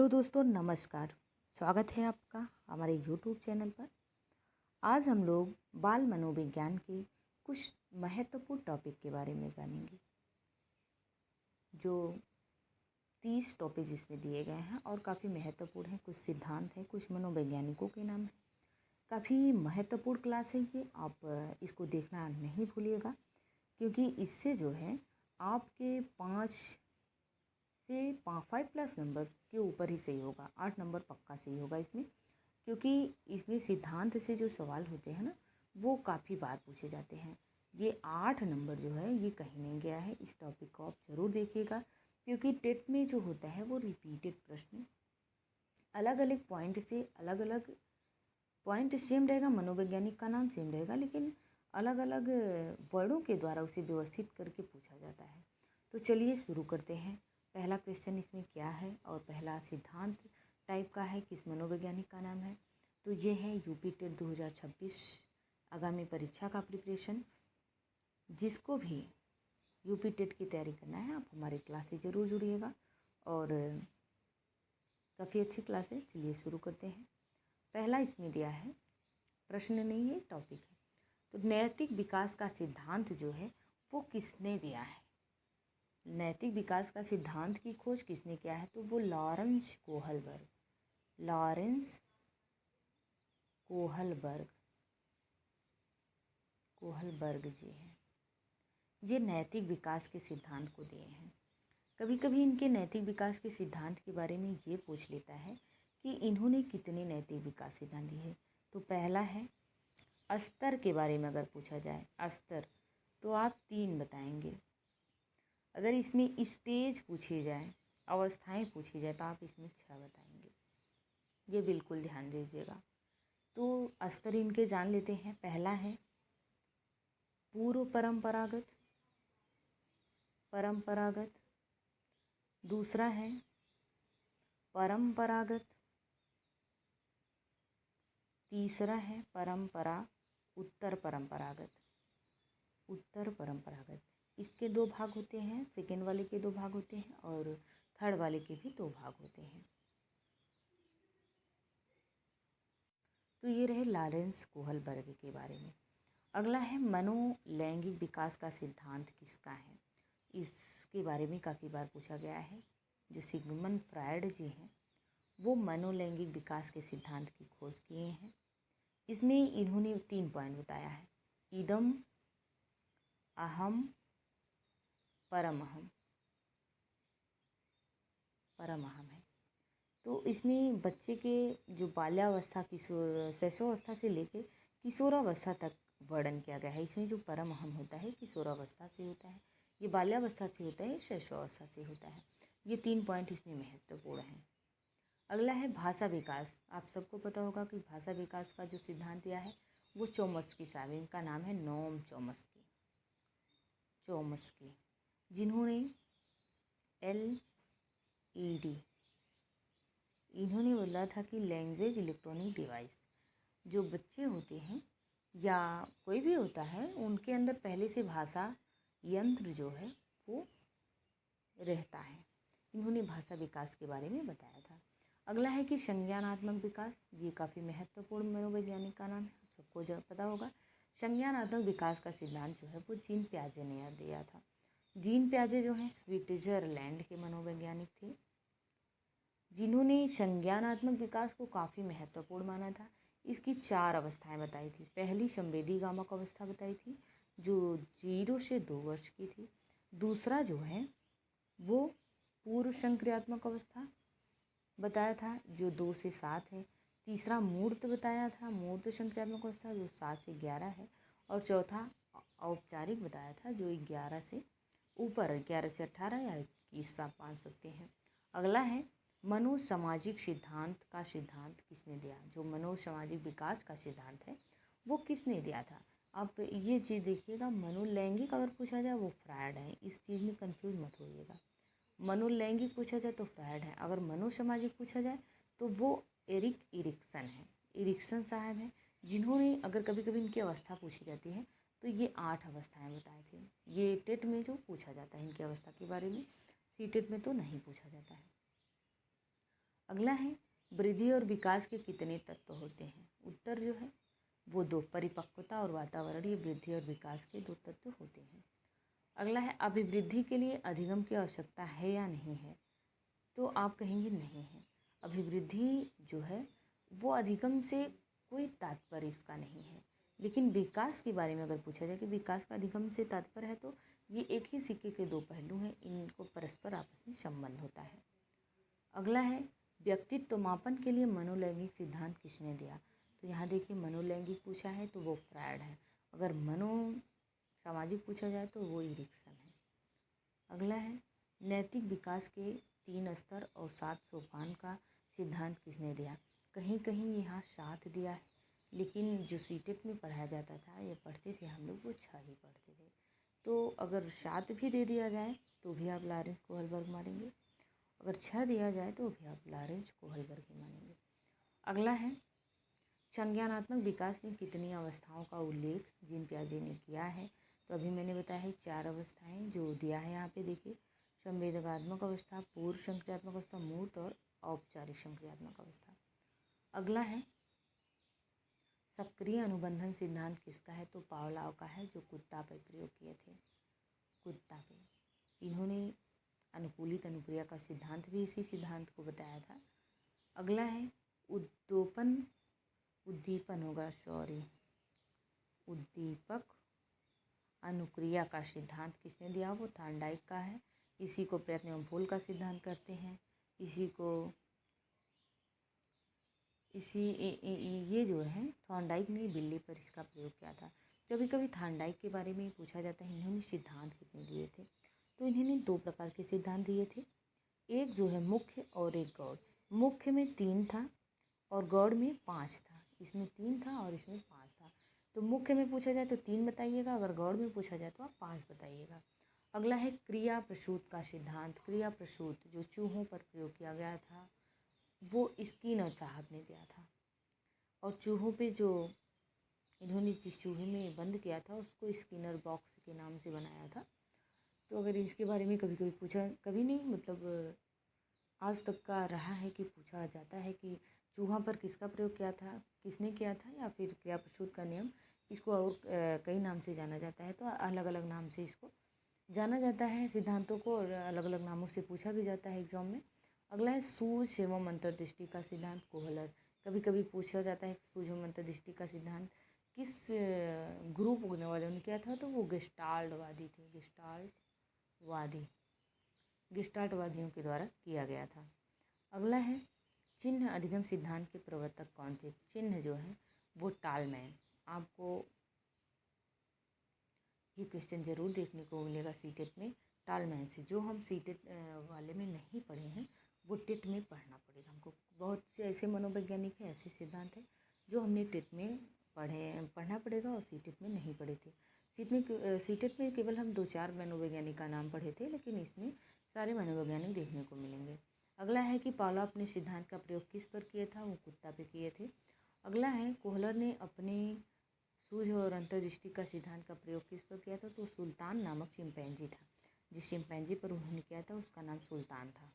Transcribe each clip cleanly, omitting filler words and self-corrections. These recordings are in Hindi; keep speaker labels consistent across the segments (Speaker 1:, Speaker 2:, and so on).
Speaker 1: हेलो दोस्तों, नमस्कार। स्वागत है आपका हमारे यूट्यूब चैनल पर। आज हम लोग बाल मनोविज्ञान के कुछ महत्वपूर्ण टॉपिक के बारे में जानेंगे। जो 30 टॉपिक जिसमें दिए गए हैं और काफ़ी महत्वपूर्ण हैं। कुछ सिद्धांत हैं, कुछ मनोवैज्ञानिकों के नाम हैं। काफ़ी महत्वपूर्ण क्लास है ये, आप इसको देखना नहीं भूलिएगा, क्योंकि इससे जो है आपके 5+ नंबर के ऊपर ही सही होगा। 8 नंबर पक्का सही होगा इसमें, क्योंकि इसमें सिद्धांत से जो सवाल होते हैं ना, वो काफ़ी बार पूछे जाते हैं। ये 8 नंबर जो है ये कहीं नहीं गया है। इस टॉपिक को आप ज़रूर देखिएगा, क्योंकि टेट में जो होता है वो रिपीटेड प्रश्न अलग अलग पॉइंट से, अलग अलग पॉइंट सेम रहेगा, मनोवैज्ञानिक का नाम सेम रहेगा, लेकिन अलग अलग वर्डों के द्वारा उसे व्यवस्थित करके पूछा जाता है। तो चलिए शुरू करते हैं। पहला क्वेश्चन इसमें क्या है और पहला सिद्धांत टाइप का है, किस मनोवैज्ञानिक का नाम है? तो ये है यूपी टेट 2026 आगामी परीक्षा का प्रिपरेशन। जिसको भी यूपी टेट की तैयारी करना है, आप हमारे क्लास से ज़रूर जुड़िएगा और काफ़ी अच्छी क्लास है। चलिए शुरू करते हैं। पहला इसमें दिया है, प्रश्न नहीं है, टॉपिक है। तो नैतिक विकास का सिद्धांत जो है वो किसने दिया है? नैतिक विकास का सिद्धांत की खोज किसने किया है? तो वो लॉरेंस कोहलबर्ग जी हैं। ये नैतिक विकास के सिद्धांत को दिए हैं। कभी कभी इनके नैतिक विकास के सिद्धांत के बारे में ये पूछ लेता है कि इन्होंने कितने नैतिक विकास सिद्धांत दिए हैं। तो पहला है स्तर के बारे में अगर पूछा जाए, स्तर, तो आप 3 बताएंगे। अगर इसमें स्टेज पूछी जाए, अवस्थाएं पूछी जाए, तो आप इसमें 6 बताएंगे। ये बिल्कुल ध्यान दीजिएगा। तो स्तर इनके जान लेते हैं। पहला है पूर्व परंपरागत, दूसरा है परंपरागत, तीसरा है उत्तर परंपरागत। इसके 2 भाग होते हैं, सेकेंड वाले के 2 भाग होते हैं और थर्ड वाले के भी 2 भाग होते हैं। तो ये रहे लॉरेंस कोहलबर्ग के बारे में। अगला है मनोलैंगिक विकास का सिद्धांत किसका है? इसके बारे में काफ़ी बार पूछा गया है। जो सिगमंड फ्रायड जी हैं वो मनोलैंगिक विकास के सिद्धांत की खोज किए हैं। इसमें इन्होंने 3 पॉइंट बताया है, इदम, अहम, परमहम है। तो इसमें बच्चे के जो बाल्यावस्था, शैशवावस्था से लेकर किशोरावस्था तक वर्णन किया गया है। इसमें जो परमहम होता है किशोरावस्था से होता है, ये बाल्यावस्था से होता है, शैशवावस्था से होता है। ये 3 पॉइंट इसमें महत्वपूर्ण हैं। अगला है भाषा विकास। आप सबको पता होगा कि भाषा विकास का जो सिद्धांत दिया है वो चोम्स्की साहब, इनका नाम है नोम चोम्स्की, जिन्होंने LED, इन्होंने बोला था कि लैंग्वेज इलेक्ट्रॉनिक डिवाइस, जो बच्चे होते हैं या कोई भी होता है उनके अंदर पहले से भाषा यंत्र जो है वो रहता है। इन्होंने भाषा विकास के बारे में बताया था। अगला है कि संज्ञानात्मक विकास। ये काफ़ी महत्वपूर्ण मनोवैज्ञानिक का नाम है, आप सबको पता होगा। संज्ञानात्मक विकास का सिद्धांत जो है वो जीन पियाजे ने दिया था। जीन पियाजे जो हैं स्विट्जरलैंड के मनोवैज्ञानिक थे, जिन्होंने संज्ञानात्मक विकास को काफ़ी महत्वपूर्ण माना था। इसकी 4 अवस्थाएं बताई थी। पहली संवेदीगामक अवस्था बताई थी, जो 0 से 2 वर्ष की थी। दूसरा जो है वो पूर्व संक्रियात्मक अवस्था बताया था, जो 2 से 7 है। तीसरा मूर्त बताया था, मूर्त संक्रियात्मक अवस्था, जो 7 से 11 है। और चौथा औपचारिक बताया था, जो 11 से ऊपर, 11 से 18 या 21 आप मान सकते हैं। अगला है मनोसामाजिक सिद्धांत का सिद्धांत किसने दिया? जो मनोसामाजिक विकास का सिद्धांत है वो किसने दिया था? आप ये चीज़ देखिएगा, मनोलैंगिक अगर पूछा जाए वो फ्रायड है, इस चीज़ में कंफ्यूज मत होइएगा। मनोलैंगिक पूछा जाए तो फ्रायड है, अगर मनोसामाजिक पूछा जाए तो वो इरिक्सन है, इरिक्सन साहब हैं, जिन्होंने, अगर कभी कभी इनकी अवस्था पूछी जाती है तो ये 8 अवस्थाएं बताए थे। ये टेट में जो पूछा जाता है इनकी अवस्था के बारे में, सी टेट में तो नहीं पूछा जाता है। अगला है वृद्धि और विकास के कितने तत्व होते हैं। उत्तर जो है वो 2, परिपक्वता और वातावरण, ये वृद्धि और विकास के 2 तत्व होते हैं। अगला है अभिवृद्धि के लिए अधिगम की आवश्यकता है या नहीं है, तो आप कहेंगे नहीं है। अभिवृद्धि जो है वो अधिगम से कोई तात्पर्य इसका नहीं है। लेकिन विकास के बारे में अगर पूछा जाए कि विकास का अधिगम से तात्पर्य है, तो ये एक ही सिक्के के 2 पहलू हैं, इनको परस्पर आपस में संबंध होता है। अगला है व्यक्तित्व मापन के लिए मनोलैंगिक सिद्धांत किसने दिया। तो यहाँ देखिए मनोलैंगिक पूछा है तो वो फ्रायड है, अगर मनो सामाजिक पूछा जाए तो वो इरिक्सन है। अगला है नैतिक विकास के 3 स्तर और 7 सोपान का सिद्धांत किसने दिया। कहीं कहीं यहाँ 7 दिया है, लेकिन जो सीटेट में पढ़ाया जाता था या पढ़ते थे हम लोग वो 6 ही पढ़ते थे। तो अगर 7 भी दे दिया जाए तो भी आप लॉरेंस कोहलबर्ग मानेंगे, अगर 6 दिया जाए तो भी आप लॉरेंस कोहलबर्ग ही मानेंगे। अगला है संज्ञानात्मक विकास में कितनी अवस्थाओं का उल्लेख जीन पियाजे ने किया है। तो अभी मैंने बताया है 4 अवस्थाएं जो दिया है यहाँ पे देखिए, संवेदनात्मक अवस्था, पूर्व संक्रियात्मक अवस्था, मूर्त और औपचारिक संक्रियात्मक अवस्था। अगला है सक्रिय अनुबंधन सिद्धांत किसका है। तो पावलोव का है, जो कुत्ता पर प्रयोग किए थे, कुत्ता पे। इन्होंने अनुकूलित अनुक्रिया का सिद्धांत भी इसी सिद्धांत को बताया था। अगला है उद्दीपक अनुक्रिया का सिद्धांत किसने दिया, वो थॉर्नडाइक का है। इसी को प्रयत्न एवं फूल का सिद्धांत करते हैं। ये जो है थॉर्नडाइक ने बिल्ली पर इसका प्रयोग किया था। कभी कभी थॉर्नडाइक के बारे में पूछा जाता है इन्होंने सिद्धांत कितने दिए थे। तो इन्होंने 2 प्रकार के सिद्धांत दिए थे, एक जो है मुख्य और एक गौड़। मुख्य में 3 था और गौड़ में 5 था। इसमें 3 था और इसमें 5 था। तो मुख्य में पूछा जाए तो 3 बताइएगा, अगर गौड़ में पूछा जाए तो आप 5 बताइएगा। अगला है क्रिया प्रसूत का सिद्धांत। क्रिया प्रसूत जो चूहों पर प्रयोग किया गया था वो स्किनर साहब ने दिया था, और चूहों पे जो इन्होंने जिस चूहे में बंद किया था उसको स्किनर बॉक्स के नाम से बनाया था। तो अगर इसके बारे में कभी कभी पूछा, कभी नहीं मतलब आज तक का रहा है कि पूछा जाता है कि चूहा पर किसका प्रयोग किया था, किसने किया था, या फिर क्रिया प्रसूत का नियम, इसको और कई नाम से जाना जाता है। तो अलग अलग नाम से इसको जाना जाता है सिद्धांतों को, और अलग अलग नामों से पूछा भी जाता है एग्जाम में। अगला है सूझ एवं अंतर्दृष्टि का सिद्धांत कोहलर। कभी कभी पूछा जाता है सूझ एवं अंतर्दृष्टि का सिद्धांत किस ग्रुप वालों ने किया था। तो वो गेस्टाल्टवादी थे, गेस्टाल्टवादियों के द्वारा किया गया था। अगला है चिन्ह अधिगम सिद्धांत के प्रवर्तक कौन थे। चिन्ह जो है वो टालमैन। आपको ये क्वेश्चन जरूर देखने को मिलेगा सीटेट में, टालमैन से। जो हम सीटेट वाले में नहीं पढ़े हैं वो टेट में पढ़ना पड़ेगा हमको। बहुत से ऐसे मनोवैज्ञानिक हैं, ऐसे सिद्धांत हैं जो हमने टेट में पढ़ना पड़ेगा और सीटेट में नहीं पढ़े थे। सीटेट में केवल हम 2-4 मनोवैज्ञानिक का नाम पढ़े थे, लेकिन इसमें सारे मनोवैज्ञानिक देखने को मिलेंगे। अगला है कि पावलोव अपने सिद्धांत का प्रयोग किस पर किया था, वो कुत्ता पे किए थे। अगला है कोहलर ने अपने सूझ और अंतर्दृष्टि का सिद्धांत का प्रयोग किस पर किया था। तो सुल्तान नामक चिंपैंजी था, जिस चिंपैंजी पर उन्होंने किया था उसका नाम सुल्तान था।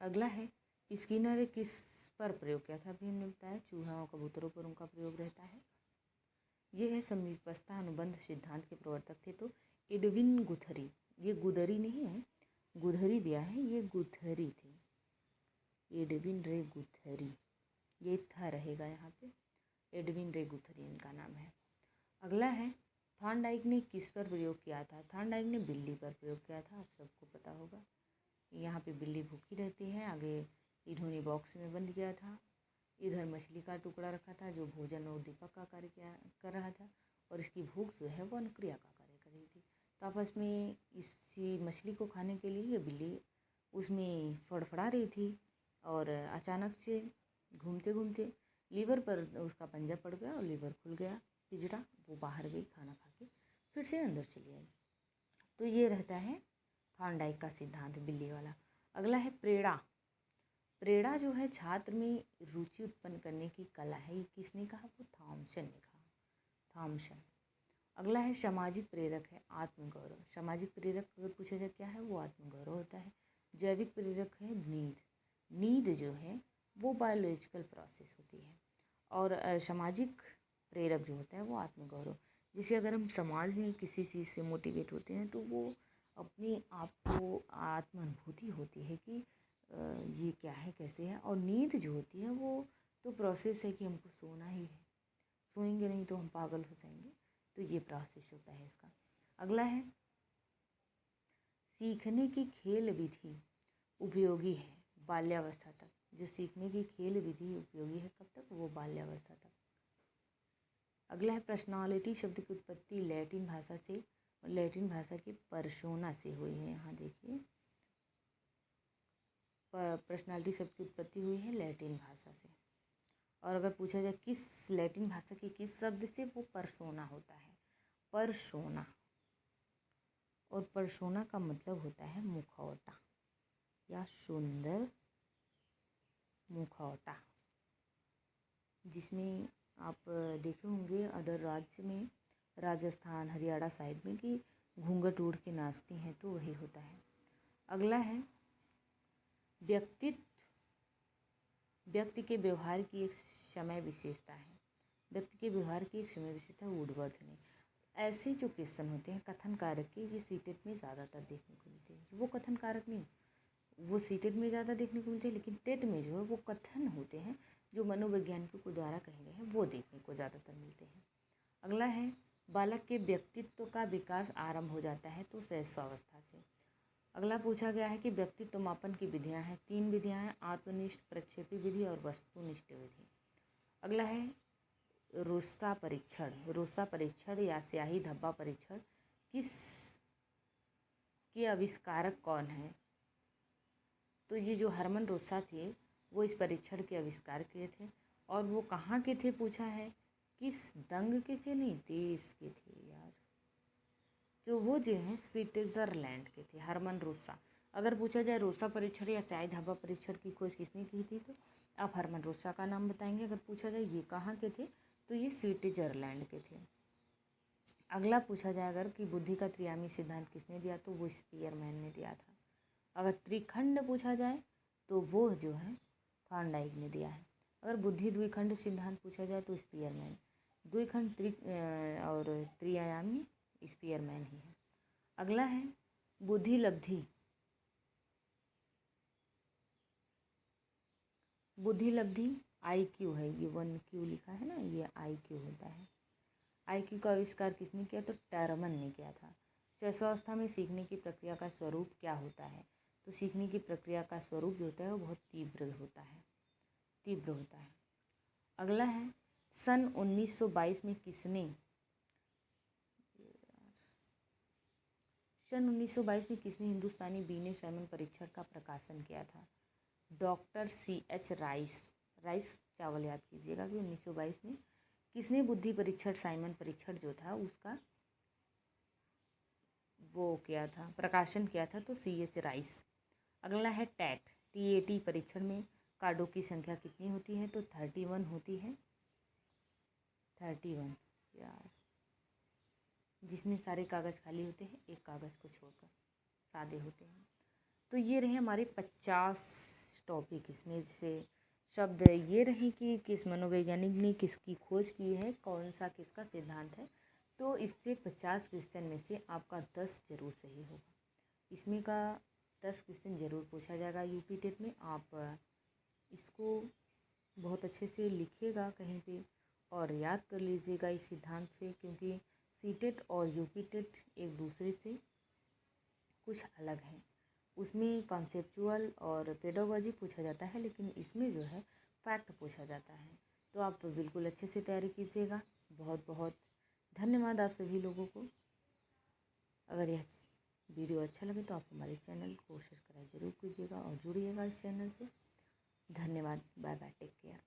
Speaker 1: अगला है स्किनर ने किस पर प्रयोग किया था। अभी हमने बताया चूहा और कबूतरों पर उनका प्रयोग रहता है। ये है समीपस्थता अनुबंध सिद्धांत के प्रवर्तक थे तो एडविन गुथरी। ये गुदरी नहीं है, गुथरी दिया है, ये गुथरी थे, एडविन रे गुथरी, ये था रहेगा यहाँ पे, एडविन रे गुथरी इनका नाम है। अगला है थॉर्नडाइक ने किस पर प्रयोग किया था। थॉर्नडाइक ने बिल्ली पर प्रयोग किया था, आप सबको पता होगा। यहाँ पे बिल्ली भूखी रहती है, आगे इन्होंने बॉक्स में बंद किया था, इधर मछली का टुकड़ा रखा था जो भोजन और उद्दीपक का कार्य कर रहा था, और इसकी भूख जो है वो अनुक्रिया का कार्य कर रही थी। तो आपस में इसी मछली को खाने के लिए ये बिल्ली उसमें फड़फड़ा रही थी, और अचानक से घूमते घूमते लीवर पर उसका पंजा पड़ गया और लीवर खुल गया, पिजड़ा, वो बाहर गई खाना खा के, फिर से अंदर चली आई। तो ये रहता है थॉर्नडाइक का सिद्धांत बिल्ली वाला। अगला है प्रेरणा। प्रेरणा जो है छात्र में रुचि उत्पन्न करने की कला है, ये किसने कहा, वो थॉमसन ने कहा, थॉमसन। अगला है सामाजिक प्रेरक है आत्मगौरव। सामाजिक प्रेरक अगर पूछा जाए क्या है, वो आत्मगौरव होता है। जैविक प्रेरक है नींद। नींद जो है वो बायोलॉजिकल प्रोसेस होती है। और सामाजिक प्रेरक जो होता है वो आत्मगौरव। जैसे अगर हम समाज में किसी चीज़ से मोटिवेट होते हैं तो वो अपने आप को आत्म अनुभूति होती है कि ये क्या है, कैसे है। और नींद जो होती है वो तो प्रोसेस है कि हमको सोना ही है, सोएंगे नहीं तो हम पागल हो जाएंगे। तो ये प्रोसेस होता है इसका। अगला है सीखने की खेल विधि उपयोगी है बाल्यावस्था तक। जो सीखने की खेल विधि उपयोगी है कब तक, वो बाल्यावस्था तक। अगला है पर्सनालिटी शब्द की उत्पत्ति लैटिन भाषा से, लैटिन भाषा की पर्सोना से हुई है। यहाँ देखिए पर्सनालिटी शब्द की उत्पत्ति हुई है लैटिन भाषा से। और अगर पूछा जाए किस लैटिन भाषा के किस शब्द से, वो पर्सोना होता है, पर्सोना। और पर्सोना का मतलब होता है मुखौटा या सुंदर मुखौटा, जिसमें आप देखे होंगे अदर राज्य में, राजस्थान हरियाणा साइड में, कि घूंघट ओढ़ के नाचती हैं, तो वही होता है। अगला है व्यक्तित्व, व्यक्ति के व्यवहार की एक समय विशेषता है। व्यक्ति के व्यवहार की एक समय विशेषता वुडवर्थ। ऐसे जो क्वेश्चन होते हैं कथन कारक के, ये सीटेट में ज़्यादातर देखने को मिलते हैं। वो कथन कारक नहीं, वो सीटेट में ज़्यादा देखने को मिलते हैं, लेकिन टेट में जो है वो कथन होते हैं जो मनोवैज्ञानिकों को द्वारा कहे गए हैं, वो देखने को ज़्यादातर मिलते हैं। अगला है बालक के व्यक्तित्व का विकास आरंभ हो जाता है तो शैशवावस्था से। अगला पूछा गया है कि व्यक्तित्व मापन की विधियाँ हैं, 3 विधियाँ हैं, आत्मनिष्ठ, प्रक्षेपी विधि और वस्तुनिष्ठ विधि। अगला है रोस्ता परीक्षण। रोस्ता परीक्षण या स्याही धब्बा परीक्षण किस के आविष्कारक कौन है? तो ये जो हरमन रोसा थे वो इस परीक्षण के आविष्कार किए थे। और वो कहाँ के थे पूछा है, किस दंग के थे, नहीं देश के थे यार, जो वो जो हैं स्विट्जरलैंड के थे, हरमन रोसा। अगर पूछा जाए रोसा परीक्षण या स्याही धब्बा परीक्षण की खोज किसने की थी, तो आप हरमन रोसा का नाम बताएंगे। अगर पूछा जाए ये कहाँ के थे, तो ये स्विट्जरलैंड के थे। अगला पूछा जाए अगर कि बुद्धि का त्रियामी सिद्धांत किसने दिया, तो वो स्पीयरमैन ने दिया था। अगर त्रिखंड पूछा जाए तो वो जो है थॉर्नडाइक ने दिया है। अगर बुद्धि द्विखंड सिद्धांत पूछा जाए तो स्पीयरमैन। द्विखंड और त्रियामी स्पीयरमैन ही है। अगला है बुद्धि लब्धि। बुद्धि लब्धि IQ है, ये 1Q लिखा है ना, ये IQ होता है। IQ का आविष्कार किसने किया, तो टरमन ने किया था। शैशवावस्था में सीखने की प्रक्रिया का स्वरूप क्या होता है, तो सीखने की प्रक्रिया का स्वरूप जो होता है वो बहुत तीव्र होता है, तीव्र होता है। अगला है सन 1922 में किसने, सन 1922 में किसने हिंदुस्तानी बीने साइमन परीक्षण का प्रकाशन किया था? Doctor CH rice. राइस चावल याद कीजिएगा कि 1922 में किसने बुद्धि परीक्षण साइमन परीक्षण जो था उसका वो किया था, प्रकाशन किया था, तो CH राइस। अगला है टैट। TAT परीक्षण में कार्डों की संख्या कितनी होती है, तो 31 होती है, 31 यार, जिसमें सारे कागज़ खाली होते हैं, एक कागज़ को छोड़कर सादे होते हैं। तो ये रहे हमारे 50 टॉपिक। इसमें से शब्द ये रहे कि किस मनोवैज्ञानिक ने किसकी खोज की है, कौन सा किसका सिद्धांत है। तो इससे 50 क्वेश्चन में से आपका 10 जरूर सही होगा। इसमें का 10 क्वेश्चन ज़रूर पूछा जाएगा यूपी टेट में। आप इसको बहुत अच्छे से लिखिएगा कहीं पे और याद कर लीजिएगा इस सिद्धांत से, क्योंकि सीटेट और यूपी टेट एक दूसरे से कुछ अलग हैं। उसमें कॉन्सेप्चुअल और पेडागॉजी पूछा जाता है, लेकिन इसमें जो है फैक्ट पूछा जाता है। तो आप बिल्कुल अच्छे से तैयारी कीजिएगा। बहुत बहुत धन्यवाद आप सभी लोगों को। अगर यह वीडियो अच्छा लगे तो आप हमारे चैनल को सब्सक्राइब जरूर कीजिएगा और जुड़िएगा इस चैनल से। धन्यवाद, बाय बाय, टेक केयर।